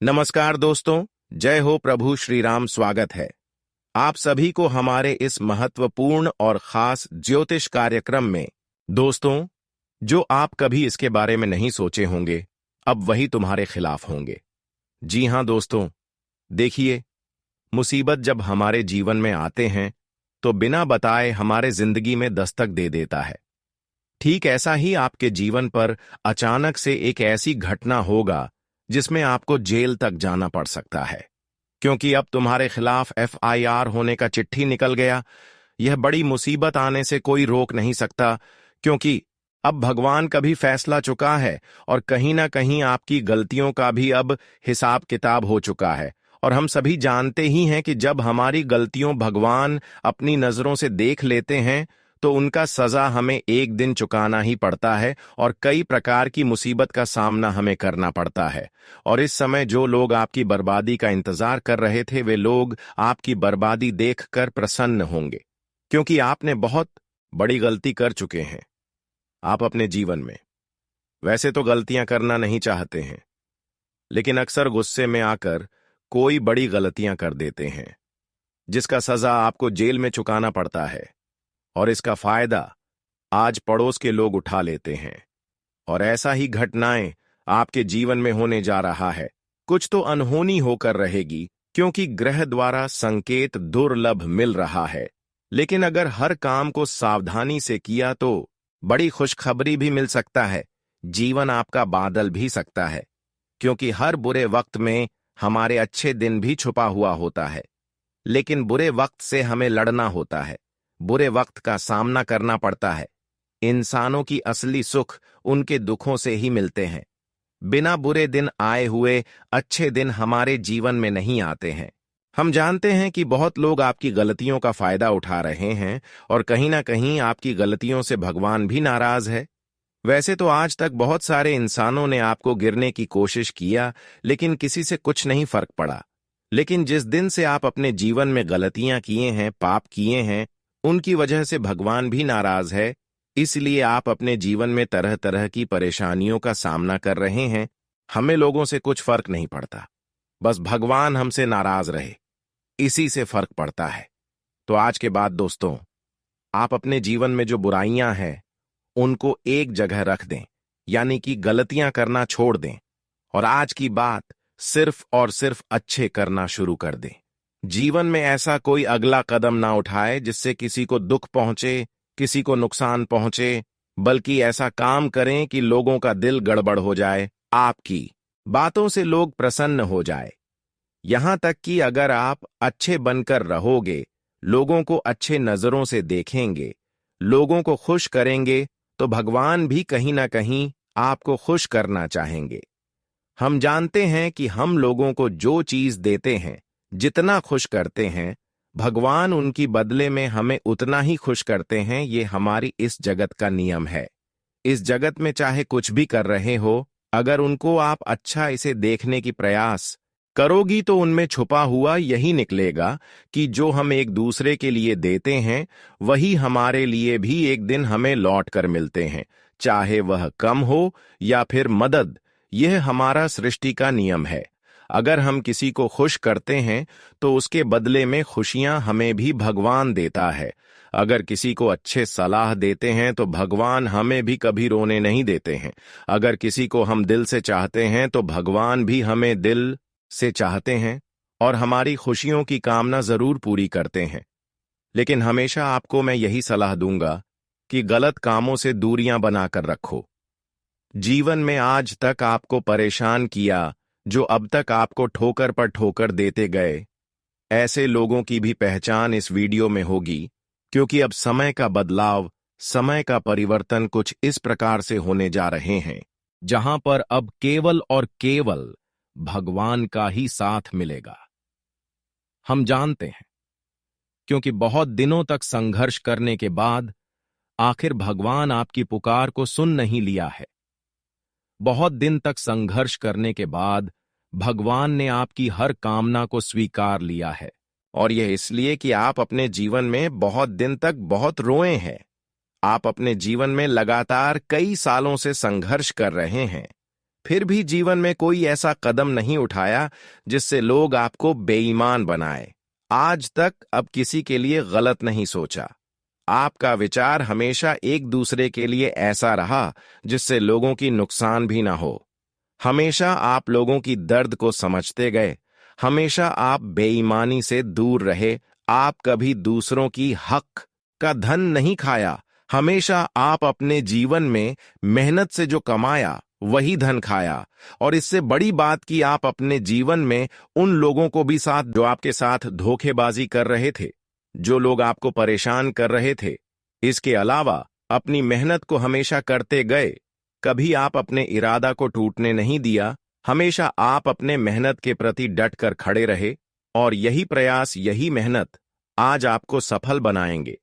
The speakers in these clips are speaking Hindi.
नमस्कार दोस्तों, जय हो प्रभु श्री राम। स्वागत है आप सभी को हमारे इस महत्वपूर्ण और खास ज्योतिष कार्यक्रम में। दोस्तों, जो आप कभी इसके बारे में नहीं सोचे होंगे, अब वही तुम्हारे खिलाफ होंगे। जी हां दोस्तों, देखिए, मुसीबत जब हमारे जीवन में आते हैं तो बिना बताए हमारे जिंदगी में दस्तक दे देता है। ठीक ऐसा ही आपके जीवन पर अचानक से एक ऐसी घटना होगा जिसमें आपको जेल तक जाना पड़ सकता है, क्योंकि अब तुम्हारे खिलाफ एफआईआर होने का चिट्ठी निकल गया। यह बड़ी मुसीबत आने से कोई रोक नहीं सकता, क्योंकि अब भगवान का भी फैसला चुका है और कहीं ना कहीं आपकी गलतियों का भी अब हिसाब किताब हो चुका है। और हम सभी जानते ही हैं कि जब हमारी गलतियों भगवान अपनी नजरों से देख लेते हैं तो उनका सजा हमें एक दिन चुकाना ही पड़ता है और कई प्रकार की मुसीबत का सामना हमें करना पड़ता है। और इस समय जो लोग आपकी बर्बादी का इंतजार कर रहे थे, वे लोग आपकी बर्बादी देखकर प्रसन्न होंगे, क्योंकि आपने बहुत बड़ी गलती कर चुके हैं आप अपने जीवन में। वैसे तो गलतियां करना नहीं चाहते हैं, लेकिन अक्सर गुस्से में आकर कोई बड़ी गलतियां कर देते हैं, जिसका सजा आपको जेल में चुकाना पड़ता है। और इसका फायदा आज पड़ोस के लोग उठा लेते हैं। और ऐसा ही घटनाएं आपके जीवन में होने जा रहा है। कुछ तो अनहोनी होकर रहेगी, क्योंकि ग्रह द्वारा संकेत दुर्लभ मिल रहा है। लेकिन अगर हर काम को सावधानी से किया तो बड़ी खुशखबरी भी मिल सकता है। जीवन आपका बादल भी सकता है, क्योंकि हर बुरे वक्त में हमारे अच्छे दिन भी छुपा हुआ होता है। लेकिन बुरे वक्त से हमें लड़ना होता है, बुरे वक्त का सामना करना पड़ता है। इंसानों की असली सुख उनके दुखों से ही मिलते हैं। बिना बुरे दिन आए हुए अच्छे दिन हमारे जीवन में नहीं आते हैं। हम जानते हैं कि बहुत लोग आपकी गलतियों का फायदा उठा रहे हैं और कहीं ना कहीं आपकी गलतियों से भगवान भी नाराज है। वैसे तो आज तक बहुत सारे इंसानों ने आपको गिरने की कोशिश किया, लेकिन किसी से कुछ नहीं फर्क पड़ा। लेकिन जिस दिन से आप अपने जीवन में गलतियां किए हैं, पाप किए हैं, उनकी वजह से भगवान भी नाराज है। इसलिए आप अपने जीवन में तरह तरह की परेशानियों का सामना कर रहे हैं। हमें लोगों से कुछ फर्क नहीं पड़ता, बस भगवान हमसे नाराज रहे, इसी से फर्क पड़ता है। तो आज के बाद दोस्तों, आप अपने जीवन में जो बुराइयां हैं उनको एक जगह रख दें, यानी कि गलतियां करना छोड़ दें और आज की बात सिर्फ और सिर्फ अच्छे करना शुरू कर दें। जीवन में ऐसा कोई अगला कदम ना उठाए जिससे किसी को दुख पहुंचे, किसी को नुकसान पहुंचे, बल्कि ऐसा काम करें कि लोगों का दिल गड़बड़ हो जाए, आपकी बातों से लोग प्रसन्न हो जाए। यहां तक कि अगर आप अच्छे बनकर रहोगे, लोगों को अच्छे नजरों से देखेंगे, लोगों को खुश करेंगे, तो भगवान भी कहीं ना कहीं आपको खुश करना चाहेंगे। हम जानते हैं कि हम लोगों को जो चीज देते हैं, जितना खुश करते हैं, भगवान उनकी बदले में हमें उतना ही खुश करते हैं। ये हमारी इस जगत का नियम है। इस जगत में चाहे कुछ भी कर रहे हो, अगर उनको आप अच्छा इसे देखने की प्रयास करोगी तो उनमें छुपा हुआ यही निकलेगा कि जो हम एक दूसरे के लिए देते हैं, वही हमारे लिए भी एक दिन हमें लौट कर मिलते हैं, चाहे वह कम हो या फिर मदद। यह हमारा सृष्टि का नियम है। अगर हम किसी को खुश करते हैं तो उसके बदले में खुशियां हमें भी भगवान देता है। अगर किसी को अच्छे सलाह देते हैं तो भगवान हमें भी कभी रोने नहीं देते हैं। अगर किसी को हम दिल से चाहते हैं तो भगवान भी हमें दिल से चाहते हैं और हमारी खुशियों की कामना जरूर पूरी करते हैं। लेकिन हमेशा आपको मैं यही सलाह दूंगा कि गलत कामों से दूरियां बनाकर रखो। जीवन में आज तक आपको परेशान किया, जो अब तक आपको ठोकर पर ठोकर देते गए, ऐसे लोगों की भी पहचान इस वीडियो में होगी, क्योंकि अब समय का बदलाव, समय का परिवर्तन कुछ इस प्रकार से होने जा रहे हैं, जहां पर अब केवल और केवल भगवान का ही साथ मिलेगा। हम जानते हैं, क्योंकि बहुत दिनों तक संघर्ष करने के बाद आखिर भगवान आपकी पुकार को सुन नहीं लिया है। बहुत दिन तक संघर्ष करने के बाद भगवान ने आपकी हर कामना को स्वीकार लिया है, और यह इसलिए कि आप अपने जीवन में बहुत दिन तक बहुत रोए हैं। आप अपने जीवन में लगातार कई सालों से संघर्ष कर रहे हैं, फिर भी जीवन में कोई ऐसा कदम नहीं उठाया जिससे लोग आपको बेईमान बनाए। आज तक अब किसी के लिए गलत नहीं सोचा। आपका विचार हमेशा एक दूसरे के लिए ऐसा रहा जिससे लोगों की नुकसान भी ना हो। हमेशा आप लोगों की दर्द को समझते गए। हमेशा आप बेईमानी से दूर रहे। आप कभी दूसरों की हक का धन नहीं खाया। हमेशा आप अपने जीवन में मेहनत से जो कमाया वही धन खाया। और इससे बड़ी बात कि आप अपने जीवन में उन लोगों को भी साथ जो आपके साथ धोखेबाजी कर रहे थे, जो लोग आपको परेशान कर रहे थे। इसके अलावा अपनी मेहनत को हमेशा करते गए। कभी आप अपने इरादा को टूटने नहीं दिया। हमेशा आप अपने मेहनत के प्रति डट कर खड़े रहे। और यही प्रयास, यही मेहनत आज आपको सफल बनाएंगे।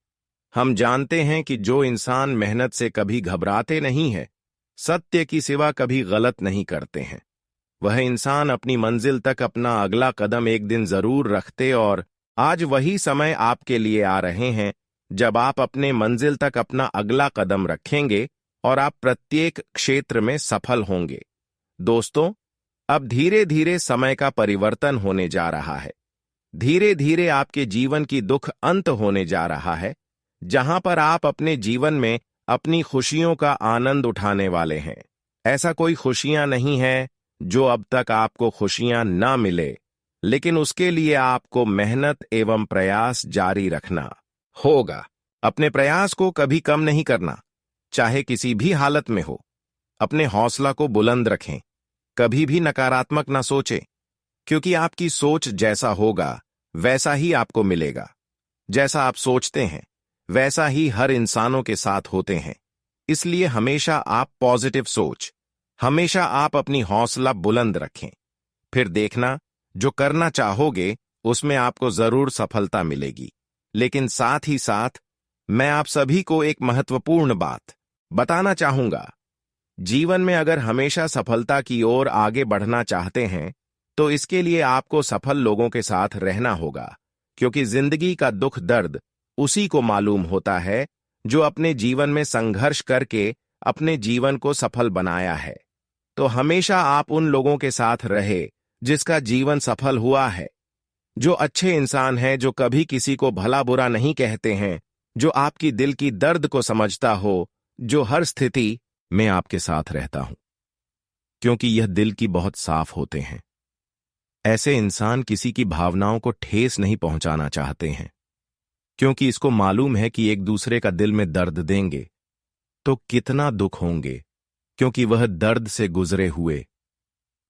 हम जानते हैं कि जो इंसान मेहनत से कभी घबराते नहीं है, सत्य की सिवा कभी गलत नहीं करते हैं, वह इंसान अपनी मंजिल तक अपना अगला कदम एक दिन जरूर रखते। और आज वही समय आपके लिए आ रहे हैं जब आप अपने मंजिल तक अपना अगला कदम रखेंगे और आप प्रत्येक क्षेत्र में सफल होंगे। दोस्तों, अब धीरे धीरे समय का परिवर्तन होने जा रहा है। धीरे धीरे आपके जीवन की दुख अंत होने जा रहा है, जहां पर आप अपने जीवन में अपनी खुशियों का आनंद उठाने वाले हैं। ऐसा कोई खुशियां नहीं है जो अब तक आपको खुशियां ना मिले, लेकिन उसके लिए आपको मेहनत एवं प्रयास जारी रखना होगा। अपने प्रयास को कभी कम नहीं करना, चाहे किसी भी हालत में हो। अपने हौसला को बुलंद रखें। कभी भी नकारात्मक ना सोचें, क्योंकि आपकी सोच जैसा होगा वैसा ही आपको मिलेगा। जैसा आप सोचते हैं वैसा ही हर इंसानों के साथ होते हैं। इसलिए हमेशा आप पॉजिटिव सोच, हमेशा आप अपनी हौसला बुलंद रखें। फिर देखना, जो करना चाहोगे उसमें आपको जरूर सफलता मिलेगी। लेकिन साथ ही साथ मैं आप सभी को एक महत्वपूर्ण बात बताना चाहूंगा। जीवन में अगर हमेशा सफलता की ओर आगे बढ़ना चाहते हैं तो इसके लिए आपको सफल लोगों के साथ रहना होगा, क्योंकि जिंदगी का दुख दर्द उसी को मालूम होता है जो अपने जीवन में संघर्ष करके अपने जीवन को सफल बनाया है। तो हमेशा आप उन लोगों के साथ रहे जिसका जीवन सफल हुआ है, जो अच्छे इंसान हैं, जो कभी किसी को भला बुरा नहीं कहते हैं, जो आपकी दिल की दर्द को समझता हो, जो हर स्थिति में आपके साथ रहता हूं, क्योंकि यह दिल की बहुत साफ होते हैं। ऐसे इंसान किसी की भावनाओं को ठेस नहीं पहुंचाना चाहते हैं, क्योंकि इसको मालूम है कि एक दूसरे का दिल में दर्द देंगे तो कितना दुख होंगे, क्योंकि वह दर्द से गुजरे हुए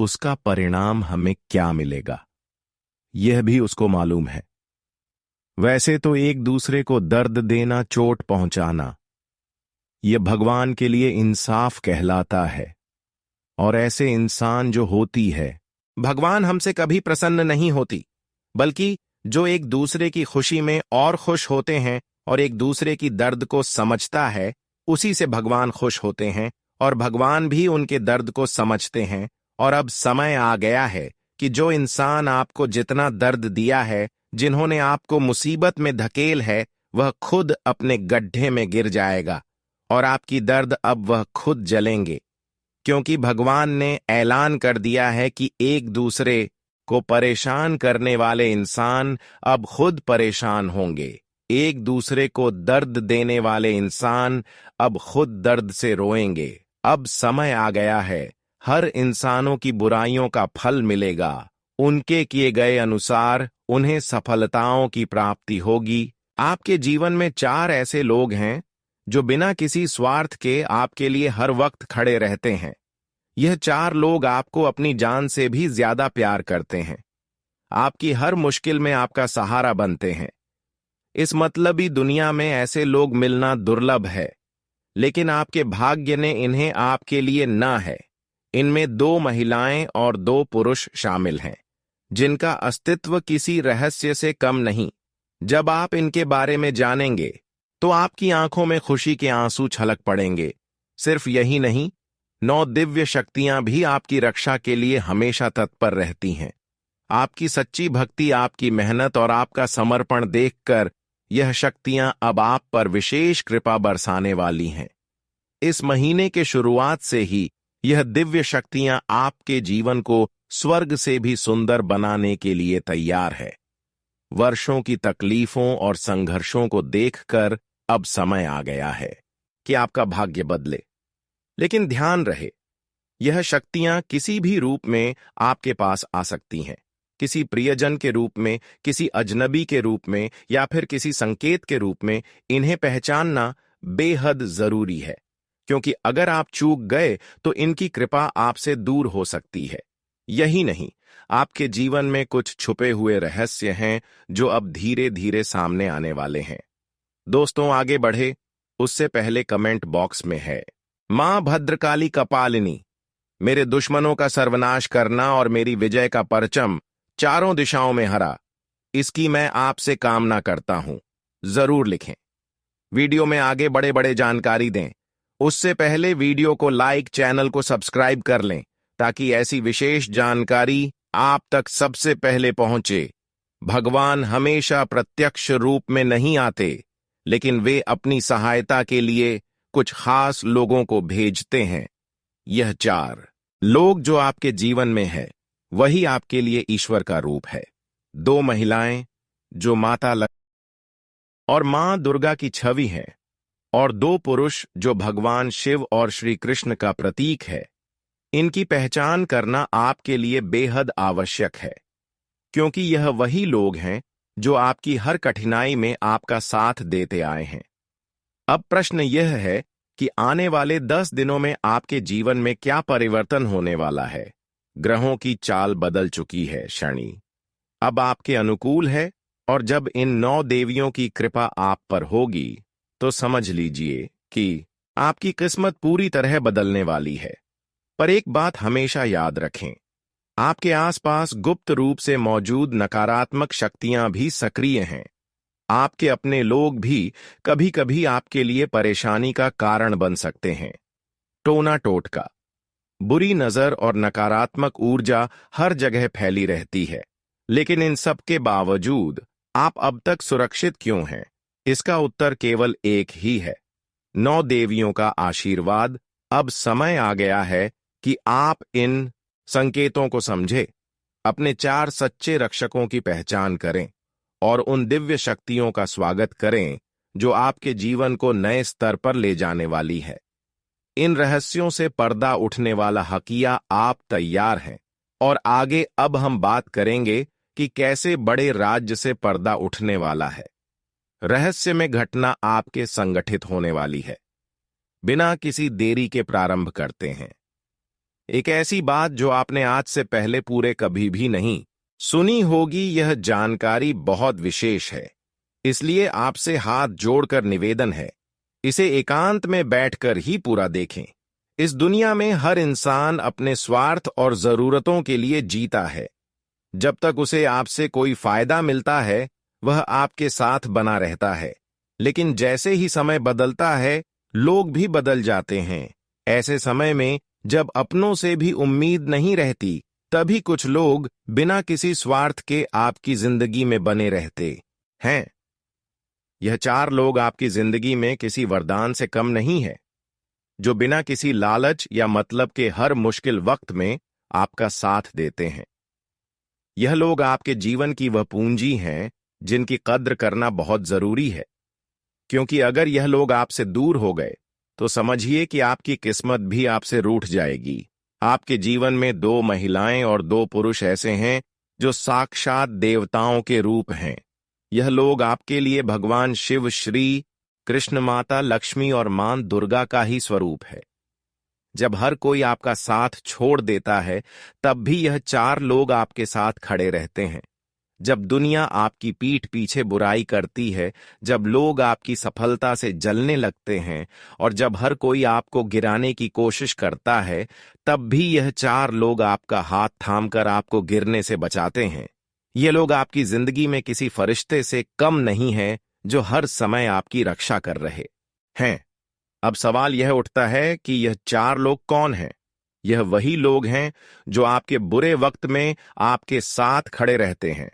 उसका परिणाम हमें क्या मिलेगा यह भी उसको मालूम है। वैसे तो एक दूसरे को दर्द देना, चोट पहुंचाना, यह भगवान के लिए इंसाफ कहलाता है। और ऐसे इंसान जो होती है, भगवान हमसे कभी प्रसन्न नहीं होती, बल्कि जो एक दूसरे की खुशी में और खुश होते हैं और एक दूसरे की दर्द को समझता है, उसी से भगवान खुश होते हैं और भगवान भी उनके दर्द को समझते हैं। और अब समय आ गया है कि जो इंसान आपको जितना दर्द दिया है, जिन्होंने आपको मुसीबत में धकेल है, वह खुद अपने गड्ढे में गिर जाएगा और आपकी दर्द अब वह खुद जलेंगे, क्योंकि भगवान ने ऐलान कर दिया है कि एक दूसरे को परेशान करने वाले इंसान अब खुद परेशान होंगे। एक दूसरे को दर्द देने वाले इंसान अब खुद दर्द से रोएंगे। अब समय आ गया है, हर इंसानों की बुराइयों का फल मिलेगा। उनके किए गए अनुसार उन्हें सफलताओं की प्राप्ति होगी। आपके जीवन में 4 ऐसे लोग हैं जो बिना किसी स्वार्थ के आपके लिए हर वक्त खड़े रहते हैं। यह 4 लोग आपको अपनी जान से भी ज्यादा प्यार करते हैं। आपकी हर मुश्किल में आपका सहारा बनते हैं। इस मतलबी दुनिया में ऐसे लोग मिलना दुर्लभ है, लेकिन आपके भाग्य ने इन्हें आपके लिए ना है। इनमें 2 महिलाएं और 2 पुरुष शामिल हैं, जिनका अस्तित्व किसी रहस्य से कम नहीं। जब आप इनके बारे में जानेंगे तो आपकी आंखों में खुशी के आंसू छलक पड़ेंगे। सिर्फ यही नहीं, 9 दिव्य शक्तियां भी आपकी रक्षा के लिए हमेशा तत्पर रहती हैं। आपकी सच्ची भक्ति, आपकी मेहनत और आपका समर्पण देखकर यह शक्तियां अब आप पर विशेष कृपा बरसाने वाली हैं। इस महीने के शुरुआत से ही यह दिव्य शक्तियां आपके जीवन को स्वर्ग से भी सुंदर बनाने के लिए तैयार है। वर्षों की तकलीफों और संघर्षों को देखकर अब समय आ गया है कि आपका भाग्य बदले। लेकिन ध्यान रहे, यह शक्तियां किसी भी रूप में आपके पास आ सकती हैं। किसी प्रियजन के रूप में, किसी अजनबी के रूप में, या फिर किसी संकेत के रूप में। इन्हें पहचानना बेहद जरूरी है, क्योंकि अगर आप चूक गए तो इनकी कृपा आपसे दूर हो सकती है। यही नहीं, आपके जीवन में कुछ छुपे हुए रहस्य हैं जो अब धीरे धीरे सामने आने वाले हैं। दोस्तों, आगे बढ़े उससे पहले कमेंट बॉक्स में है मां भद्रकाली कपालिनी, मेरे दुश्मनों का सर्वनाश करना और मेरी विजय का परचम चारों दिशाओं में हरा, इसकी मैं आपसे कामना करता हूं। जरूर लिखें। वीडियो में आगे बड़े बड़े जानकारी दें उससे पहले वीडियो को लाइक, चैनल को सब्सक्राइब कर लें ताकि ऐसी विशेष जानकारी आप तक सबसे पहले पहुंचे। भगवान हमेशा प्रत्यक्ष रूप में नहीं आते, लेकिन वे अपनी सहायता के लिए कुछ खास लोगों को भेजते हैं। यह 4 लोग जो आपके जीवन में है, वही आपके लिए ईश्वर का रूप है। 2 महिलाएं जो माता लक्ष्मी और मां दुर्गा की छवि हैं, और 2 पुरुष जो भगवान शिव और श्री कृष्ण का प्रतीक है। इनकी पहचान करना आपके लिए बेहद आवश्यक है, क्योंकि यह वही लोग हैं जो आपकी हर कठिनाई में आपका साथ देते आए हैं। अब प्रश्न यह है कि आने वाले 10 दिनों में आपके जीवन में क्या परिवर्तन होने वाला है। ग्रहों की चाल बदल चुकी है, शनि अब आपके अनुकूल है, और जब इन 9 देवियों की कृपा आप पर होगी तो समझ लीजिए कि आपकी किस्मत पूरी तरह बदलने वाली है। पर एक बात हमेशा याद रखें, आपके आसपास गुप्त रूप से मौजूद नकारात्मक शक्तियां भी सक्रिय हैं। आपके अपने लोग भी कभी कभी आपके लिए परेशानी का कारण बन सकते हैं। टोना टोटका, बुरी नजर और नकारात्मक ऊर्जा हर जगह फैली रहती है, लेकिन इन सब के बावजूद आप अब तक सुरक्षित क्यों हैं? इसका उत्तर केवल एक ही है, 9 देवियों का आशीर्वाद। अब समय आ गया है कि आप इन संकेतों को समझें, अपने 4 सच्चे रक्षकों की पहचान करें और उन दिव्य शक्तियों का स्वागत करें जो आपके जीवन को नए स्तर पर ले जाने वाली है। इन रहस्यों से पर्दा उठने वाला हकिया आप तैयार हैं, और आगे अब हम बात करेंगे कि कैसे बड़े राज्य से पर्दा उठने वाला है। रहस्य में घटना आपके संगठित होने वाली है। बिना किसी देरी के प्रारंभ करते हैं। एक ऐसी बात जो आपने आज से पहले पूरे कभी भी नहीं सुनी होगी। यह जानकारी बहुत विशेष है, इसलिए आपसे हाथ जोड़कर निवेदन है, इसे एकांत में बैठकर ही पूरा देखें। इस दुनिया में हर इंसान अपने स्वार्थ और जरूरतों के लिए जीता है। जब तक उसे आपसे कोई फायदा मिलता है, वह आपके साथ बना रहता है। लेकिन जैसे ही समय बदलता है, लोग भी बदल जाते हैं। ऐसे समय में जब अपनों से भी उम्मीद नहीं रहती, तभी कुछ लोग बिना किसी स्वार्थ के आपकी जिंदगी में बने रहते हैं। यह 4 लोग आपकी जिंदगी में किसी वरदान से कम नहीं है, जो बिना किसी लालच या मतलब के हर मुश्किल वक्त में आपका साथ देते हैं। यह लोग आपके जीवन की वह पूंजी हैं जिनकी कद्र करना बहुत जरूरी है, क्योंकि अगर यह लोग आपसे दूर हो गए तो समझिए कि आपकी किस्मत भी आपसे रूठ जाएगी। आपके जीवन में 2 महिलाएं और 2 पुरुष ऐसे हैं जो साक्षात देवताओं के रूप हैं। यह लोग आपके लिए भगवान शिव, श्री कृष्ण, माता लक्ष्मी और मां दुर्गा का ही स्वरूप है। जब हर कोई आपका साथ छोड़ देता है, तब भी यह 4 लोग आपके साथ खड़े रहते हैं। जब दुनिया आपकी पीठ पीछे बुराई करती है, जब लोग आपकी सफलता से जलने लगते हैं, और जब हर कोई आपको गिराने की कोशिश करता है, तब भी यह 4 लोग आपका हाथ थामकर आपको गिरने से बचाते हैं। ये लोग आपकी जिंदगी में किसी फरिश्ते से कम नहीं हैं जो हर समय आपकी रक्षा कर रहे हैं। अब सवाल यह उठता है कि यह 4 लोग कौन हैं? यह वही लोग हैं जो आपके बुरे वक्त में आपके साथ खड़े रहते हैं।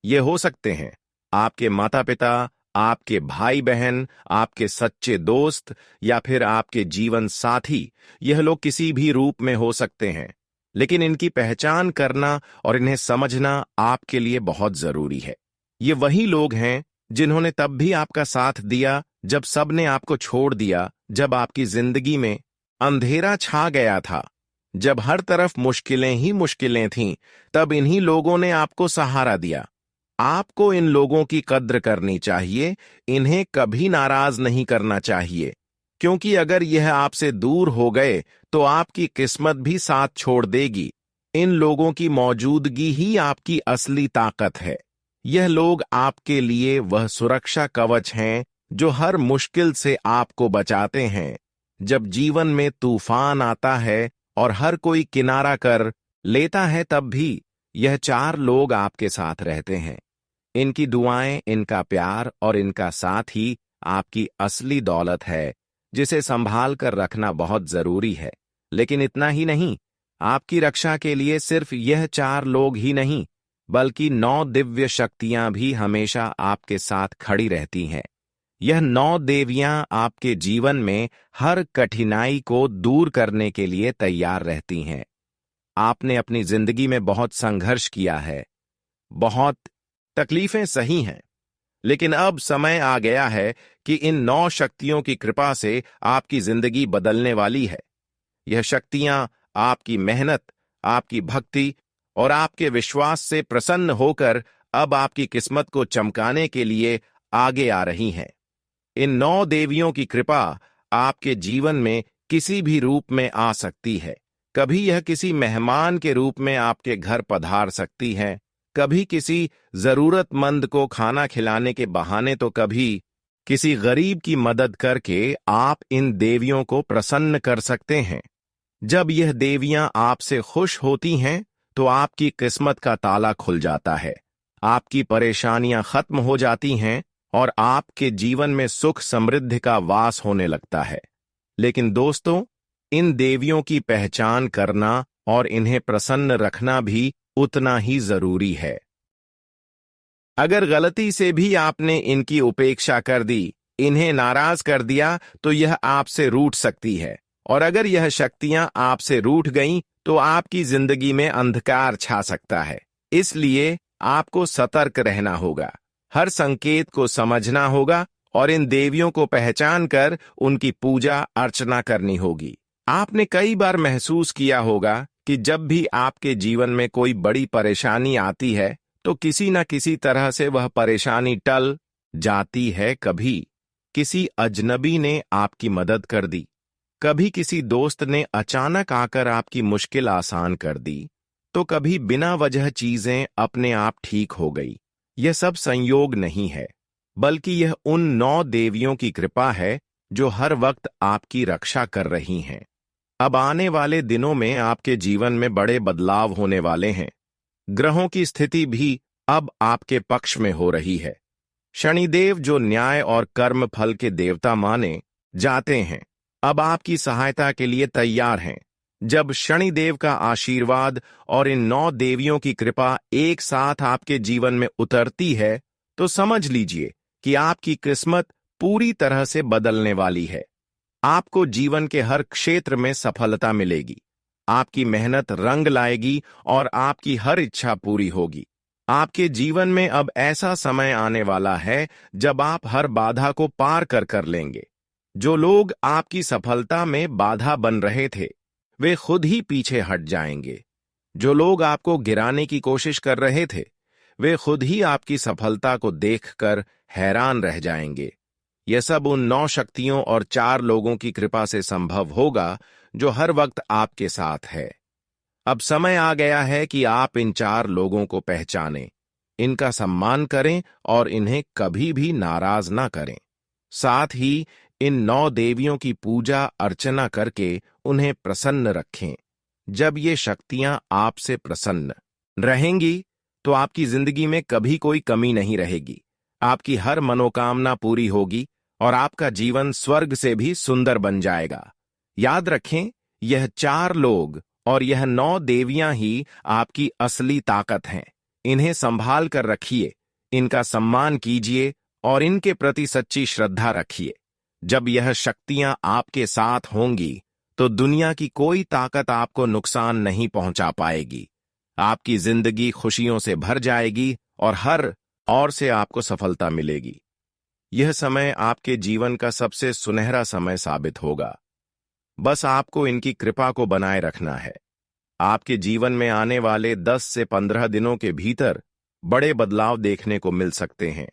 ये हो सकते हैं आपके माता पिता, आपके भाई बहन, आपके सच्चे दोस्त या फिर आपके जीवन साथी, यह लोग किसी भी रूप में हो सकते हैं। लेकिन इनकी पहचान करना और इन्हें समझना आपके लिए बहुत जरूरी है। ये वही लोग हैं जिन्होंने तब भी आपका साथ दिया जब सबने आपको छोड़ दिया, जब आपकी जिंदगी में अंधेरा छा गया था, जब हर तरफ मुश्किलें ही मुश्किलें थीं। तब इन्हीं लोगों ने आपको सहारा दिया। आपको इन लोगों की कद्र करनी चाहिए, इन्हें कभी नाराज नहीं करना चाहिए, क्योंकि अगर यह आपसे दूर हो गए तो आपकी किस्मत भी साथ छोड़ देगी। इन लोगों की मौजूदगी ही आपकी असली ताकत है। यह लोग आपके लिए वह सुरक्षा कवच हैं जो हर मुश्किल से आपको बचाते हैं। जब जीवन में तूफान आता है और हर कोई किनारा कर लेता है, तब भी यह चार लोग आपके साथ रहते हैं। इनकी दुआएं, इनका प्यार और इनका साथ ही आपकी असली दौलत है, जिसे संभाल कर रखना बहुत जरूरी है। लेकिन इतना ही नहीं, आपकी रक्षा के लिए सिर्फ यह चार लोग ही नहीं, बल्कि 9 दिव्य शक्तियां भी हमेशा आपके साथ खड़ी रहती हैं। यह 9 देवियां आपके जीवन में हर कठिनाई को दूर करने के लिए तैयार रहती हैं। आपने अपनी जिंदगी में बहुत संघर्ष किया है, बहुत तकलीफें सही हैं, लेकिन अब समय आ गया है कि इन 9 शक्तियों की कृपा से आपकी जिंदगी बदलने वाली है। यह शक्तियां आपकी मेहनत, आपकी भक्ति और आपके विश्वास से प्रसन्न होकर अब आपकी किस्मत को चमकाने के लिए आगे आ रही हैं। इन 9 देवियों की कृपा आपके जीवन में किसी भी रूप में आ सकती है। कभी यह किसी मेहमान के रूप में आपके घर पधार सकती है, कभी किसी जरूरतमंद को खाना खिलाने के बहाने, तो कभी किसी गरीब की मदद करके आप इन देवियों को प्रसन्न कर सकते हैं। जब यह देवियां आपसे खुश होती हैं तो आपकी किस्मत का ताला खुल जाता है, आपकी परेशानियां खत्म हो जाती हैं और आपके जीवन में सुख समृद्धि का वास होने लगता है। लेकिन दोस्तों, इन देवियों की पहचान करना और इन्हें प्रसन्न रखना भी उतना ही जरूरी है। अगर गलती से भी आपने इनकी उपेक्षा कर दी, इन्हें नाराज कर दिया, तो यह आपसे रूठ सकती है। और अगर यह शक्तियां आपसे रूठ गईं, तो आपकी जिंदगी में अंधकार छा सकता है। इसलिए आपको सतर्क रहना होगा, हर संकेत को समझना होगा और इन देवियों को पहचान कर उनकी पूजा अर्चना करनी होगी। आपने कई बार महसूस किया होगा कि जब भी आपके जीवन में कोई बड़ी परेशानी आती है तो किसी न किसी तरह से वह परेशानी टल जाती है। कभी किसी अजनबी ने आपकी मदद कर दी, कभी किसी दोस्त ने अचानक आकर आपकी मुश्किल आसान कर दी, तो कभी बिना वजह चीजें अपने आप ठीक हो गई। यह सब संयोग नहीं है, बल्कि यह उन 9 देवियों की कृपा है जो हर वक्त आपकी रक्षा कर रही हैं। अब आने वाले दिनों में आपके जीवन में बड़े बदलाव होने वाले हैं। ग्रहों की स्थिति भी अब आपके पक्ष में हो रही है। शनिदेव, जो न्याय और कर्म फल के देवता माने जाते हैं, अब आपकी सहायता के लिए तैयार हैं। जब शनिदेव का आशीर्वाद और इन 9 देवियों की कृपा एक साथ आपके जीवन में उतरती है, तो समझ लीजिए कि आपकी किस्मत पूरी तरह से बदलने वाली है। आपको जीवन के हर क्षेत्र में सफलता मिलेगी, आपकी मेहनत रंग लाएगी और आपकी हर इच्छा पूरी होगी। आपके जीवन में अब ऐसा समय आने वाला है जब आप हर बाधा को पार कर लेंगे। जो लोग आपकी सफलता में बाधा बन रहे थे, वे खुद ही पीछे हट जाएंगे। जो लोग आपको गिराने की कोशिश कर रहे थे, वे खुद ही आपकी सफलता को देखकर हैरान रह जाएंगे। यह सब उन 9 शक्तियों और 4 लोगों की कृपा से संभव होगा जो हर वक्त आपके साथ है। अब समय आ गया है कि आप इन 4 लोगों को पहचानें, इनका सम्मान करें और इन्हें कभी भी नाराज ना करें। साथ ही इन 9 देवियों की पूजा अर्चना करके उन्हें प्रसन्न रखें। जब ये शक्तियां आपसे प्रसन्न रहेंगी तो आपकी जिंदगी में कभी कोई कमी नहीं रहेगी। आपकी हर मनोकामना पूरी होगी और आपका जीवन स्वर्ग से भी सुंदर बन जाएगा। याद रखें, यह 4 लोग और यह 9 देवियां ही आपकी असली ताकत हैं। इन्हें संभाल कर रखिए, इनका सम्मान कीजिए और इनके प्रति सच्ची श्रद्धा रखिए। जब यह शक्तियां आपके साथ होंगी तो दुनिया की कोई ताकत आपको नुकसान नहीं पहुंचा पाएगी। आपकी जिंदगी खुशियों से भर जाएगी और हर ओर से आपको सफलता मिलेगी। यह समय आपके जीवन का सबसे सुनहरा समय साबित होगा। बस आपको इनकी कृपा को बनाए रखना है। आपके जीवन में आने वाले 10 से 15 दिनों के भीतर बड़े बदलाव देखने को मिल सकते हैं।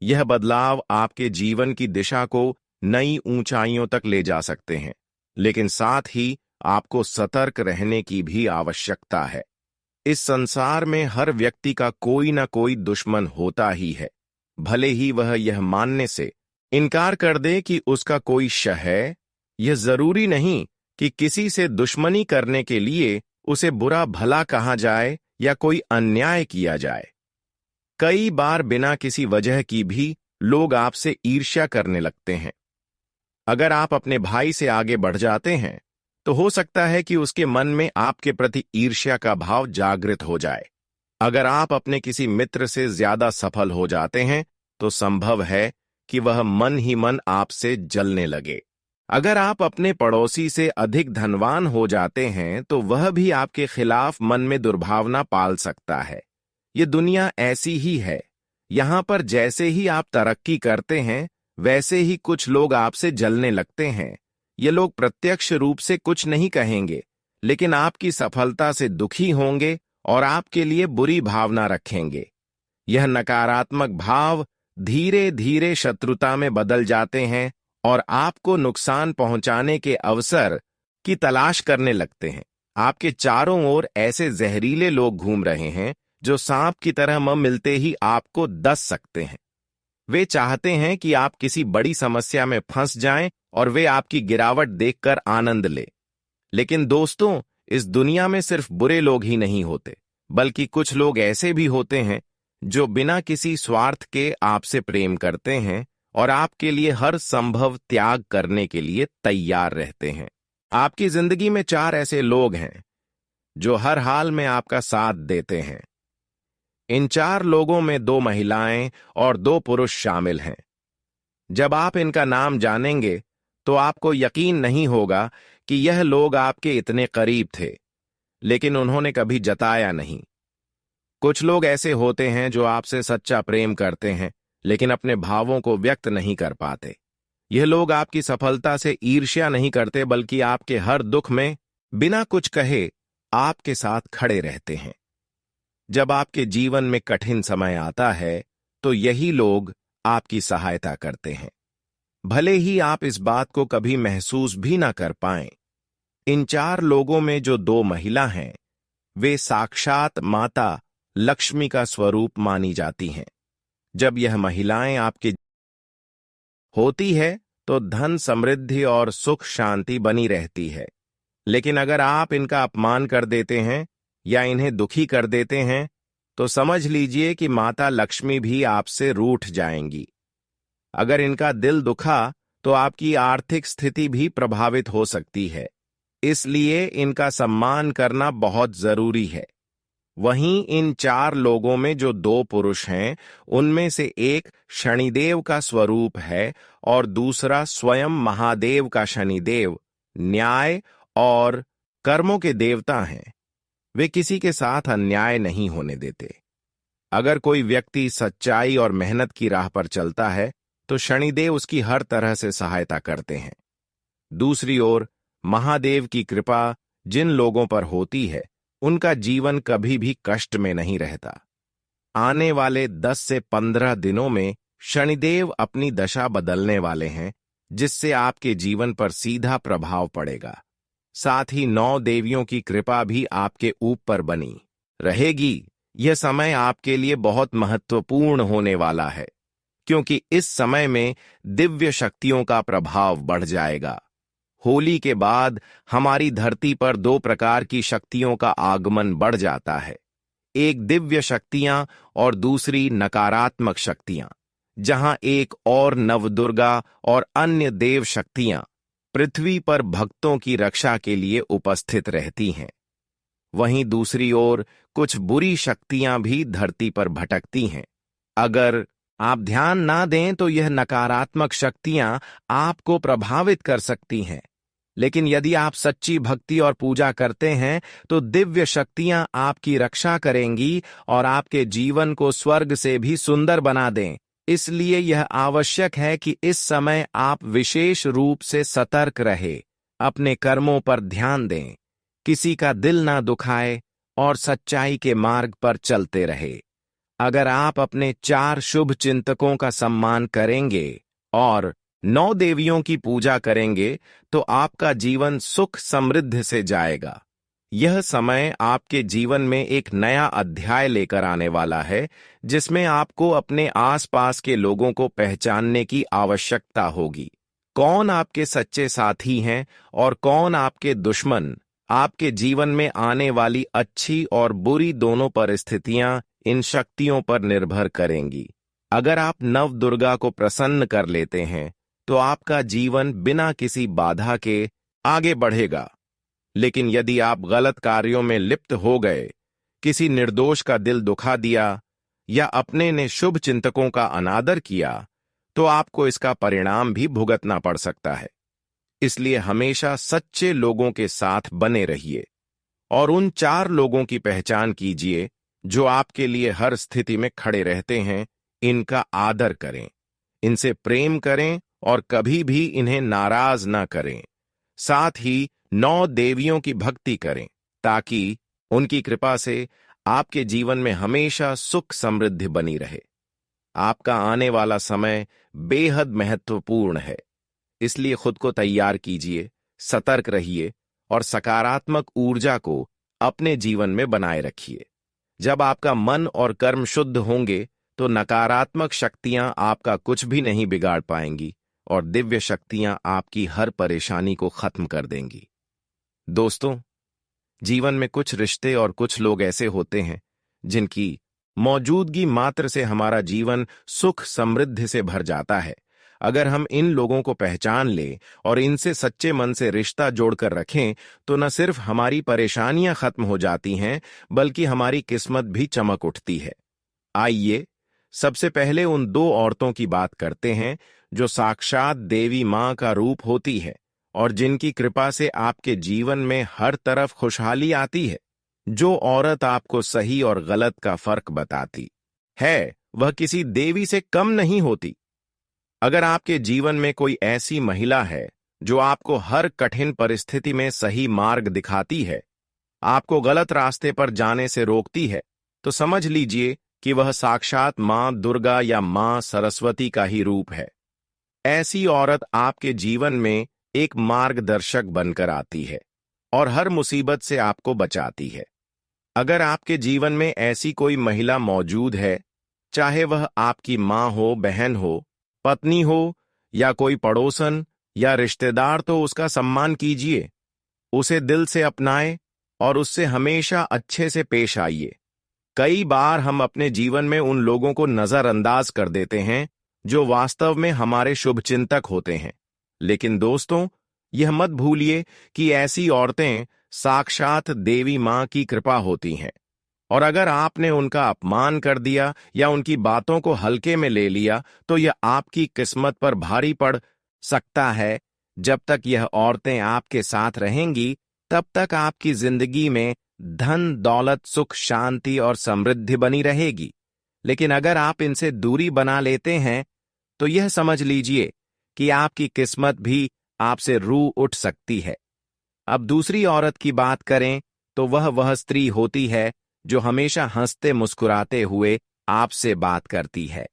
यह बदलाव आपके जीवन की दिशा को नई ऊंचाइयों तक ले जा सकते हैं, लेकिन साथ ही आपको सतर्क रहने की भी आवश्यकता है। इस संसार में हर व्यक्ति का कोई ना कोई दुश्मन होता ही है, भले ही वह यह मानने से इनकार कर दे कि उसका कोई शह है। यह जरूरी नहीं कि किसी से दुश्मनी करने के लिए उसे बुरा भला कहा जाए या कोई अन्याय किया जाए। कई बार बिना किसी वजह की भी लोग आपसे ईर्ष्या करने लगते हैं। अगर आप अपने भाई से आगे बढ़ जाते हैं तो हो सकता है कि उसके मन में आपके प्रति ईर्ष्या का भाव जागृत हो जाए। अगर आप अपने किसी मित्र से ज्यादा सफल हो जाते हैं तो संभव है कि वह मन ही मन आपसे जलने लगे। अगर आप अपने पड़ोसी से अधिक धनवान हो जाते हैं तो वह भी आपके खिलाफ मन में दुर्भावना पाल सकता है। ये दुनिया ऐसी ही है। यहां पर जैसे ही आप तरक्की करते हैं वैसे ही कुछ लोग आपसे जलने लगते हैं। ये लोग प्रत्यक्ष रूप से कुछ नहीं कहेंगे, लेकिन आपकी सफलता से दुखी होंगे और आपके लिए बुरी भावना रखेंगे। यह नकारात्मक भाव धीरे धीरे शत्रुता में बदल जाते हैं और आपको नुकसान पहुंचाने के अवसर की तलाश करने लगते हैं। आपके चारों ओर ऐसे जहरीले लोग घूम रहे हैं जो सांप की तरह म मिलते ही आपको डस सकते हैं। वे चाहते हैं कि आप किसी बड़ी समस्या में फंस जाएं और वे आपकी गिरावट देखकर आनंद ले। लेकिन दोस्तों, इस दुनिया में सिर्फ बुरे लोग ही नहीं होते, बल्कि कुछ लोग ऐसे भी होते हैं जो बिना किसी स्वार्थ के आपसे प्रेम करते हैं और आपके लिए हर संभव त्याग करने के लिए तैयार रहते हैं। आपकी जिंदगी में 4 ऐसे लोग हैं जो हर हाल में आपका साथ देते हैं। इन 4 लोगों में 2 महिलाएं और 2 पुरुष शामिल हैं। जब आप इनका नाम जानेंगे तो आपको यकीन नहीं होगा कि यह लोग आपके इतने करीब थे, लेकिन उन्होंने कभी जताया नहीं। कुछ लोग ऐसे होते हैं जो आपसे सच्चा प्रेम करते हैं, लेकिन अपने भावों को व्यक्त नहीं कर पाते। यह लोग आपकी सफलता से ईर्ष्या नहीं करते, बल्कि आपके हर दुख में बिना कुछ कहे आपके साथ खड़े रहते हैं। जब आपके जीवन में कठिन समय आता है तो यही लोग आपकी सहायता करते हैं, भले ही आप इस बात को कभी महसूस भी ना कर पाएं। इन 4 लोगों में जो 2 महिला हैं, वे साक्षात माता लक्ष्मी का स्वरूप मानी जाती हैं। जब यह महिलाएं आपके होती है तो धन, समृद्धि और सुख शांति बनी रहती है। लेकिन अगर आप इनका अपमान कर देते हैं या इन्हें दुखी कर देते हैं तो समझ लीजिए कि माता लक्ष्मी भी आपसे रूठ जाएंगी। अगर इनका दिल दुखा तो आपकी आर्थिक स्थिति भी प्रभावित हो सकती है। इसलिए इनका सम्मान करना बहुत जरूरी है। वहीं इन 4 लोगों में जो 2 पुरुष हैं, उनमें से एक शनिदेव का स्वरूप है और दूसरा स्वयं महादेव का शनिदेव न्याय और कर्मों के देवता हैं। वे किसी के साथ अन्याय नहीं होने देते। अगर कोई व्यक्ति सच्चाई और मेहनत की राह पर चलता है तो शनिदेव उसकी हर तरह से सहायता करते हैं। दूसरी ओर महादेव की कृपा जिन लोगों पर होती है, उनका जीवन कभी भी कष्ट में नहीं रहता। आने वाले 10 से 15 दिनों में शनिदेव अपनी दशा बदलने वाले हैं, जिससे आपके जीवन पर सीधा प्रभाव पड़ेगा। साथ ही 9 देवियों की कृपा भी आपके ऊपर बनी रहेगी। यह समय आपके लिए बहुत महत्वपूर्ण होने वाला है, क्योंकि इस समय में दिव्य शक्तियों का प्रभाव बढ़ जाएगा। होली के बाद हमारी धरती पर 2 प्रकार की शक्तियों का आगमन बढ़ जाता है, एक दिव्य शक्तियां और दूसरी नकारात्मक शक्तियां, जहां एक और नवदुर्गा और अन्य देव शक्तियां पृथ्वी पर भक्तों की रक्षा के लिए उपस्थित रहती हैं। वहीं दूसरी ओर कुछ बुरी शक्तियां भी धरती पर भटकती हैं। अगर आप ध्यान ना दें तो यह नकारात्मक शक्तियां आपको प्रभावित कर सकती हैं। लेकिन यदि आप सच्ची भक्ति और पूजा करते हैं तो दिव्य शक्तियां आपकी रक्षा करेंगी और आपके जीवन को स्वर्ग से भी सुंदर बना दें। इसलिए यह आवश्यक है कि इस समय आप विशेष रूप से सतर्क रहे, अपने कर्मों पर ध्यान दें, किसी का दिल ना दुखाए और सच्चाई के मार्ग पर चलते रहे। अगर आप अपने 4 शुभ चिंतकों का सम्मान करेंगे और 9 देवियों की पूजा करेंगे तो आपका जीवन सुख समृद्ध से जाएगा। यह समय आपके जीवन में एक नया अध्याय लेकर आने वाला है, जिसमें आपको अपने आसपास के लोगों को पहचानने की आवश्यकता होगी। कौन आपके सच्चे साथी हैं और कौन आपके दुश्मन, आपके जीवन में आने वाली अच्छी और बुरी दोनों परिस्थितियां इन शक्तियों पर निर्भर करेंगी। अगर आप नव दुर्गा को प्रसन्न कर लेते हैं तो आपका जीवन बिना किसी बाधा के आगे बढ़ेगा। लेकिन यदि आप गलत कार्यों में लिप्त हो गए, किसी निर्दोष का दिल दुखा दिया या अपने ने शुभ चिंतकों का अनादर किया, तो आपको इसका परिणाम भी भुगतना पड़ सकता है। इसलिए हमेशा सच्चे लोगों के साथ बने रहिए और उन 4 लोगों की पहचान कीजिए जो आपके लिए हर स्थिति में खड़े रहते हैं। इनका आदर करें, इनसे प्रेम करें और कभी भी इन्हें नाराज न करें। साथ ही 9 देवियों की भक्ति करें ताकि उनकी कृपा से आपके जीवन में हमेशा सुख समृद्धि बनी रहे। आपका आने वाला समय बेहद महत्वपूर्ण है, इसलिए खुद को तैयार कीजिए, सतर्क रहिए और सकारात्मक ऊर्जा को अपने जीवन में बनाए रखिए। जब आपका मन और कर्म शुद्ध होंगे तो नकारात्मक शक्तियां आपका कुछ भी नहीं बिगाड़ पाएंगी और दिव्य शक्तियां आपकी हर परेशानी को खत्म कर देंगी। दोस्तों, जीवन में कुछ रिश्ते और कुछ लोग ऐसे होते हैं जिनकी मौजूदगी मात्र से हमारा जीवन सुख समृद्धि से भर जाता है। अगर हम इन लोगों को पहचान लें और इनसे सच्चे मन से रिश्ता जोड़कर रखें तो न सिर्फ हमारी परेशानियां खत्म हो जाती हैं, बल्कि हमारी किस्मत भी चमक उठती है। आइए सबसे पहले उन 2 औरतों की बात करते हैं जो साक्षात देवी मां का रूप होती है और जिनकी कृपा से आपके जीवन में हर तरफ खुशहाली आती है। जो औरत आपको सही और गलत का फर्क बताती है, वह किसी देवी से कम नहीं होती। अगर आपके जीवन में कोई ऐसी महिला है जो आपको हर कठिन परिस्थिति में सही मार्ग दिखाती है, आपको गलत रास्ते पर जाने से रोकती है, तो समझ लीजिए कि वह साक्षात मां दुर्गा या मां सरस्वती का ही रूप है। ऐसी औरत आपके जीवन में एक मार्गदर्शक बनकर आती है और हर मुसीबत से आपको बचाती है। अगर आपके जीवन में ऐसी कोई महिला मौजूद है, चाहे वह आपकी मां हो, बहन हो, पत्नी हो या कोई पड़ोसन या रिश्तेदार, तो उसका सम्मान कीजिए, उसे दिल से अपनाएं और उससे हमेशा अच्छे से पेश आइए। कई बार हम अपने जीवन में उन लोगों को नजरअंदाज कर देते हैं जो वास्तव में हमारे शुभचिंतक होते हैं। लेकिन दोस्तों, यह मत भूलिए कि ऐसी औरतें साक्षात देवी मां की कृपा होती हैं और अगर आपने उनका अपमान कर दिया या उनकी बातों को हल्के में ले लिया तो यह आपकी किस्मत पर भारी पड़ सकता है। जब तक यह औरतें आपके साथ रहेंगी, तब तक आपकी जिंदगी में धन, दौलत, सुख, शांति और समृद्धि बनी रहेगी। लेकिन अगर आप इनसे दूरी बना लेते हैं तो यह समझ लीजिए कि आपकी किस्मत भी आपसे रू उठ सकती है। अब दूसरी औरत की बात करें तो वह स्त्री होती है जो हमेशा हंसते मुस्कुराते हुए आपसे बात करती है।